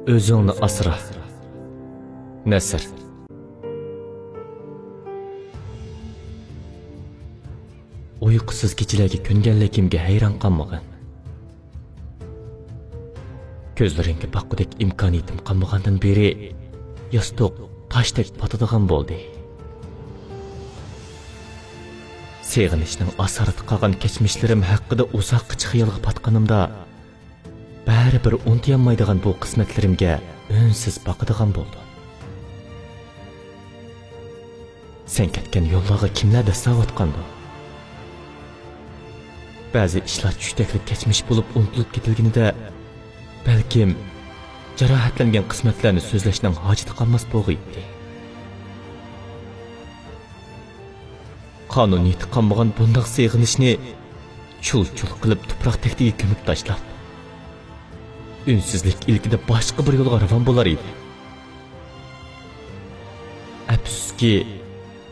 Özüngni asra. Nasr. Uyqusiz kechalarga ko'nganligimga hayron qolmagan. Ko'zlaringga boqqudek imkoniyatim qolmagandan beri yostiq tashdek patadigan bo'ldi. Seg'inishning asarati qolgan kechmishlarim haqida uzoqqa xayolga patganimda baribir unutolmaydigan bu qismatlarimga unsiz boqadigan bo'ldim. Sen ketgan yo'llarga kimlar dasavotgandi? Ba'zi ishlar tushtaklik kechmish bo'lib unutilib ketilganida balkim jarohatlangan qismatlarni so'zlashning hojati qolmas bo'lg'iydi. Qonuniyati qolmagan bundoq seg'inishni chul-chul qilib tuproq taktiga ko'mib tashlab, unsizlik ilkida boshqa bir yo'lga ravon bo'lar edi. Afsuski,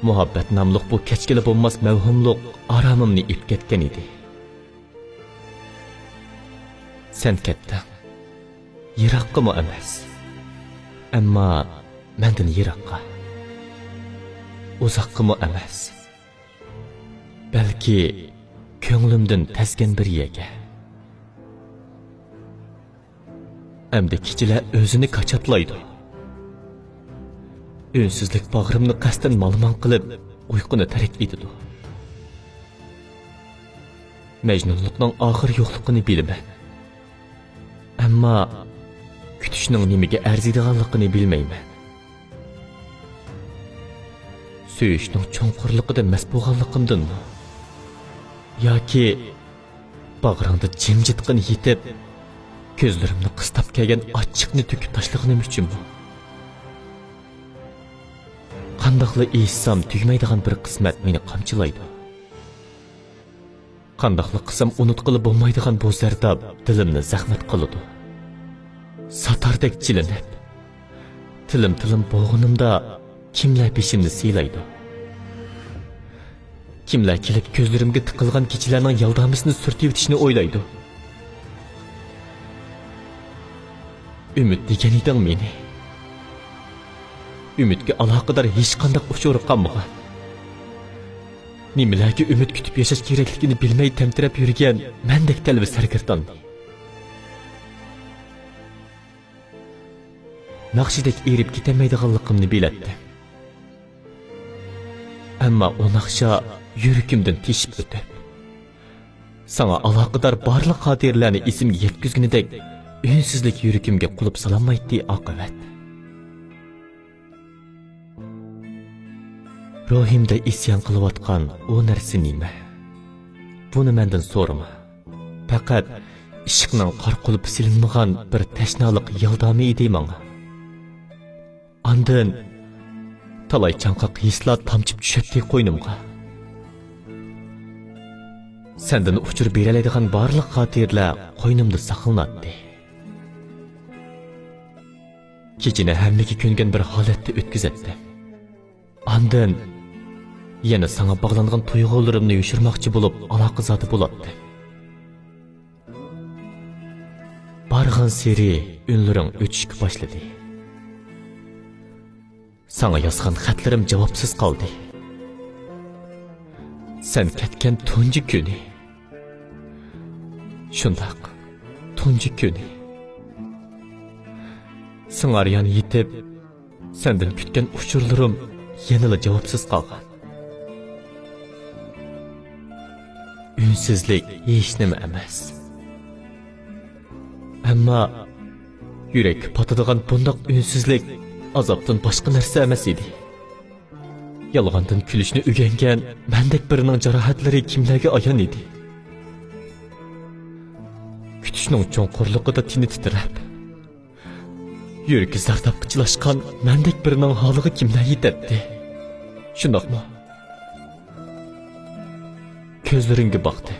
muhabbat nomliq bu kechgili bo'lmas mavhumliq aromimni ip ketgan edi. Sen ketding. Yiroqqa emas. Ammo mendan yiroqqa. Uzoqqa emas. Balki ko'nglimdan tasgan bir yerga. Endi kechalar o'zini qachatlaydi. Unsizlik bag'rimni qasdan malmon qilib, uyquni tarik etadi. Majnunlikning oxir yo'qligini bilaman. Ammo kutishning nimaga arziydiganligini bilmayman. Suyishning cho'nqurligida mast bo'lganligimdanmi? Yoki bag'ringda jimjitqin yetib, ko'zlarimni qistab kelgan ochiqni to'kib tashlaganim uchunmi? Qandoqla eshsam tugmaydigan bir qismat meni qamchilaydi. Qandoqla qilsam unutqili bo'lmaydigan bu zardob dilimni zahmat qiladi. Satardek chilinib, tilim bo'g'inimda kimlar peshimni siylaydi. Kimlar kelib ko'zlarimga tiqilgan kechalarning yaldamisini surtib o'tishni o'ylaydi. Umid degan eding meni. Umidga aloqador hech qanday uchur qolmagan. Nimalarga umid kutib yashash kerakligini bilmay tamtirab yurgan mendek talbi sarkarton. Naqshidek erib ketamaydiganligimni bilatdi. Ammo o naqsha yuragimdan teshib o'tib, sana aloqador barliq xotirlarni esimga yetkazgunidek unsizlik yuragimga qulib salolmaydi oqibat. Ruhimda isyon qilayotgan o narsa nima? Buni mendan so'rama. Faqat ishqning qor qulib silinmagan bir tashnalik yaldami edi menga. Andın talay chanqoq hislar tamchib tushibdi qo'ynimga. Sendan uchur beraladigan barliq xotirlar qo'ynimda saqlanadi. Kechini hammaga ko'ngan bir holatda o'tkazatdim. Andın yana sana bağlangan tuyg'ularimni yushirmoqchi bo'lib aloqa zoti bo'ladi. Barg'an seri unlaring o'tishga boshladi. Sana yozgan xatlarim javobsiz qoldi. Sen ketgan tunji kuni. Shundoq, tunji kuni. Sing'aryan yetib, sendan kutgan uchurlarim yanada javobsiz qolgan. Unsizlik hech nima emas. Ammo yurak patadigan bundoq unsizlik azobdan boshqa narsa emas edi. Yolg'ondan kulishni o'rgangan mendek birining jarohatlari kimlarga ayon edi. Kutishning cho'nqurligida tini titrab, yuragi zardob qichilashgan mendek birining holiga kimlar yetadi? Shundoqmi? Ko'zlaringga boqdi.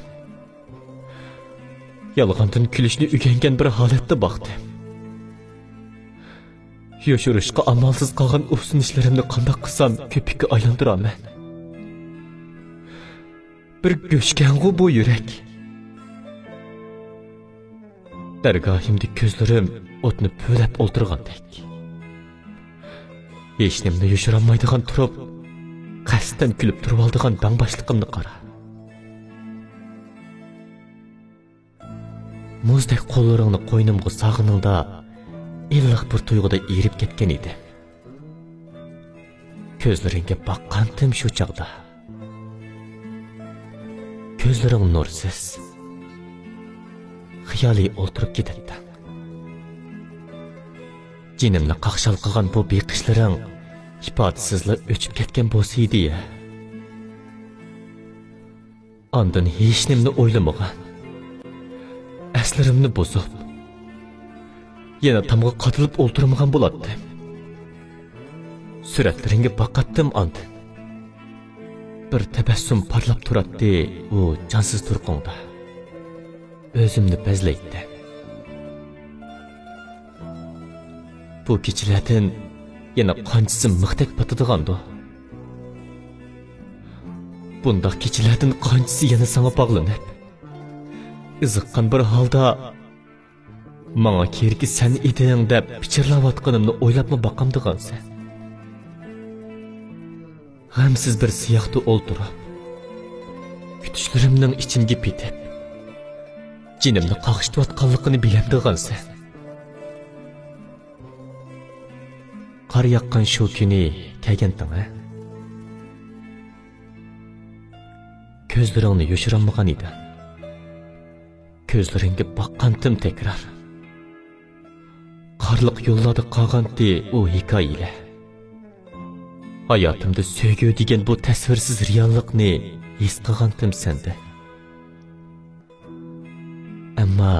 Yolg'ondan kulishni o'rgangan bir holatda boqdi. Yoshurishqa amalsiz qolgan ufsunishlarimni qanday qilsam ko'pikka aylantiraman. Bir go'shkang'u bu yurak. Dargohimda ko'zlarim o'tni po'lab o'ltirgandek. Hech nimni yoshirolmaydigan turib, qasddan kulib turib oldigan bangboshliqimni qara. Muzdek qo'llaringni qo'ynimga sog'iningda illiq bir tuyg'uda erib ketgan edi. Ko'zlaringga baqqandim shu chaqda. Ko'zlaring nursiz. Xiyoliy o'ltirib ketadi. Jinimni qaqshal qilgan bu beqishlaring ifodasizlar o'chib ketgan bo'lsa edi-ya. Ondan hech nimni o'ylamagan. Aslarimni bozib, yana tamga qatilib o'ltirmagan bo'lardim. Suratlaringga baqatdim ondan. Bir tabassum parlab turadi u jonsiz turqingda. O'zimni bezlaydi. Bu kechilardan yana qanchasi mixdek patadigandu. Bundaq kechilardan qanchasi yana sana bog'lanib, iziqqan bir holda manga kerki sen eding deb pichirlayotganimni o'ylabmi baqamdigansan. G'amsiz bir siyoqda o'ltirib, kutishlarimning ichimga petib, jinimni qaqishtirayotganligini bilamdigansan. Qar yaqqan shu kuni kelganding-a? Ko'zlaringni yoshirolmagan edi. Ko'zlaringga baqqandim tekrar. Qarliq yo'llarda qolgandi u hikoyalar. Hayotimda sevgi degan bu tasvirsiz reallikni his qilgandim senda. Ammo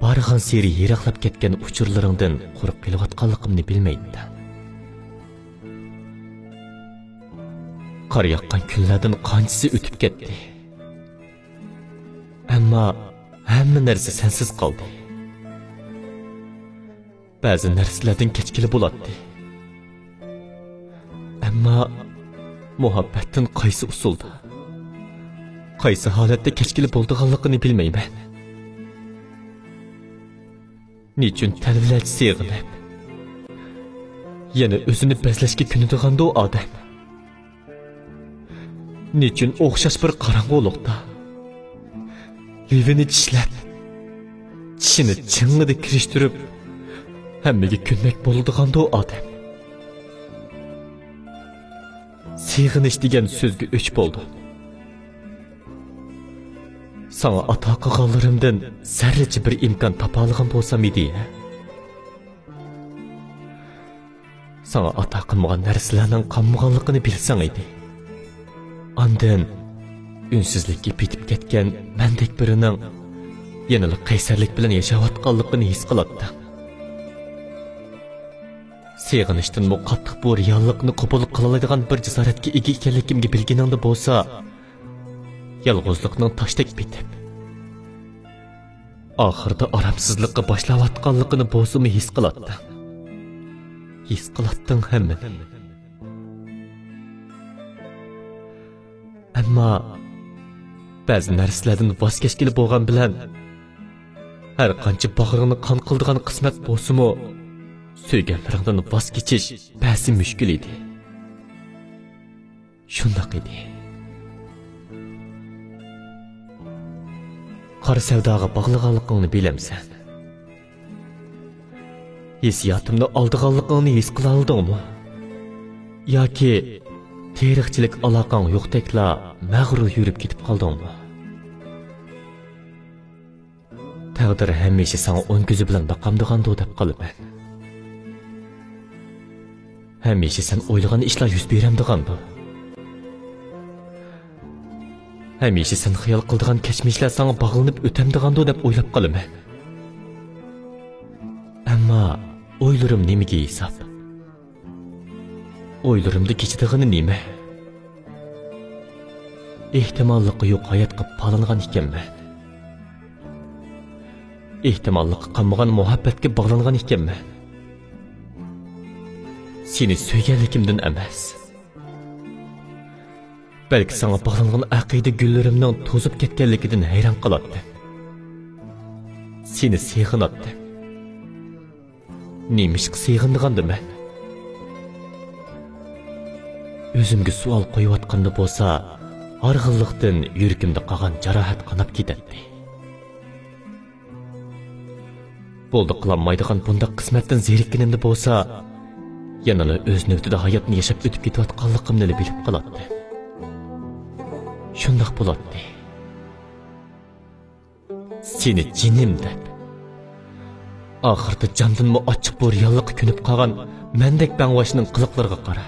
barg'an seri yiroqlab ketgan uchurlaringdan qo'rqib kelayotganligimni bilmayman. Qar yaqqan kunlardan qanchasi o'tib ketdi. Ammo hamma narsa sensiz qoldi. Ba'zi narsalardan kechkili bo'ladi. Ammo muhabbatdan qaysi usulda, qaysi holatda kechkili bo'lganligini bilmayman. Niçin talvilat sig'inib, yana o'zini bezlashga kunadigan o odam? Niçin o'xshash bir qorong'ulikda livini tishlab, tishini ching'ida kirishtirib, hammaga kunmak bo'ladigan o odam? Sig'inish degan so'zga o'ch bo'ldi. Sana ato qilganlarimdan zarracha bir imkon topa olgan bo'lsam edi. Sana ato qilmagan narsalarning qolmaganligini bilsang edi. Ondan unsizlikka bitib ketgan mendek birining yanada qaysarlik bilan yashayotganligini his qilading. Sig'inishdan qattiq bu reallikni qabul qila oladigan bir jasoratga ega ekanligimga bilganingda bo'lsa, yolg'izlikning tashdek bitib, oxirida aramsizlikqa boshlayotganligini bo'lsa-mu his qilading. His qilading hammani. Ammo ba'zi narsalardan voz kechgili bo'lgan bilan har qancha bag'ringni qon qildigan qismat bo'lsa-mu, söyganlaringdan voz kechish ba'zi mushkul edi. Shundoq edi. Qora savdoga bog'liganligingni bilamsan. Hissiyotimni oldiganligingni his qila oldingmi? Yoki teriqchilik aloqang yo'qdekla mag'rur yurib ketib qoldingmi? Taqdir hamisha sana o'ng ko'zi bilan baqamdiganda deb qolaman. Hamisha sen o'ylagan ishlar yuz beramdiganda. Hamisha sen xiyol qildigan kechmishlar sana bog'lanib o'tamdiganda deb o'ylab qolaman. Ammo o'ylarim nimaga hisob? O'ylarimda kechidig'ini nima? Ehtimolliqi yo'q hayotga bog'langan ekanman. Ehtimolliqi qolmagan muhabbatga bog'langan ekanman. Seni söyganligimdan emas. Belki sana bog'langan aqida gullarimning to'zib ketganligidan hayron qolardim. seni sığınatdı. Nemişki sığındıgandım ben? Özümge sual koyuvatqanda bolsa, arg'illiqdan yuragimda qolgan jarohat qanab ketadi. Bo'ldi qilinmaydigan bundaq qismatdan zerikkanimda bolsa, yanala o'z navbatida hayotni yashab o'tib ketayotganligimni bilib qoladi. Shundoq bo'ladi. Seni jinim deb. Oxirda jandinmi ochiq bu reallikqa ko'nib qolgan mendek bangvashning qiliqlariga qara.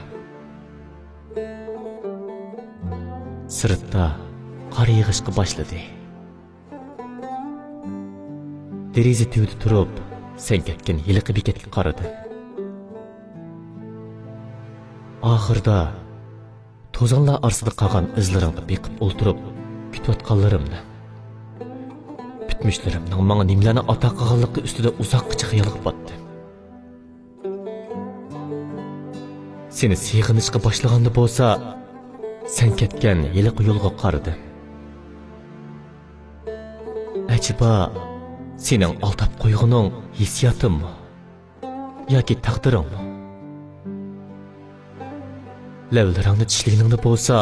Sirtda qor yig'ishga boshladi. Deriza tuvida turib, sen ketgan yiliqi bekatga qaradi. Oxirda to'zonlar orasida qolgan izlaringni beqib o'ltirib, kutayotganlarimni, bitmishlarimning menga nimalarni ato qilganligi ustida uzoqcha xayolga botdi. Seni sığınışqa boshlaganda bo'lsa, sen ketgan yiliqi yo'lga qaradi. Acaba sening aldab qo'yganing hissiyotimmi yoki taqdiringmi? Lavlaringni tishligingda bo'lsa,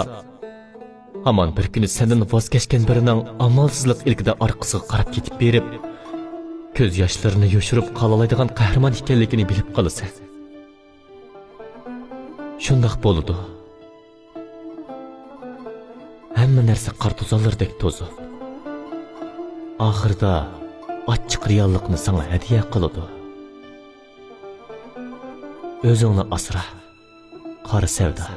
hamon bir kuni sendan voz kechgan birining amalsizlik ilkida orqasiga qarab ketib berib, ko'z yoshlarini yoshirib qolalaydigan qahramon ekanligini bilib qolasan. Shundoq bo'ladi. Hamma narsa qor to'zonlardek to'zib, oxirida ochiq reallikni sana hadiya qiladi. O'zingni asra, qora sevda.